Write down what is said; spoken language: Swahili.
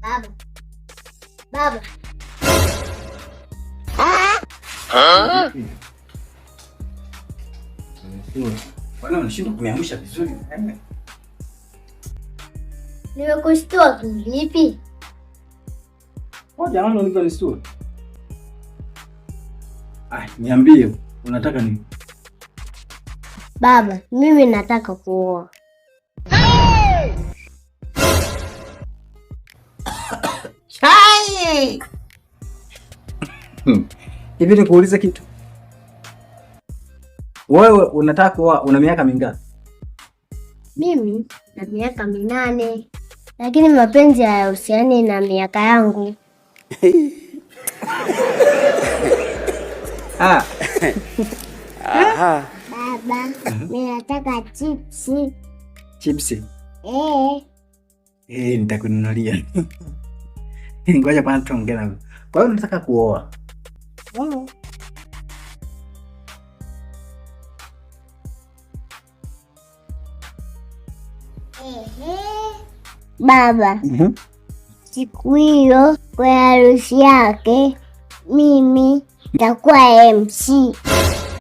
Baba. Baba. Bwana unashindwa kuniamsha vizuri. Nimekushtua kivipi? Jamani unanishtua. Niambie unataka nini? Baba, mimi nataka kuoa. Chai. Hivi nikuulize kitu. Wewe unataka kuoa una miaka mingapi? Mimi na miaka 8. Lakini mapenzi hayahusiani na miaka yangu. Baba, mimi nataka chipsi. Chipsi? Nitakununulia. Ngoja kwanza tuongee na. Kwa hiyo unataka kuoa? Baba, siku hiyo kwa harusi yake mimi nitakuwa MC.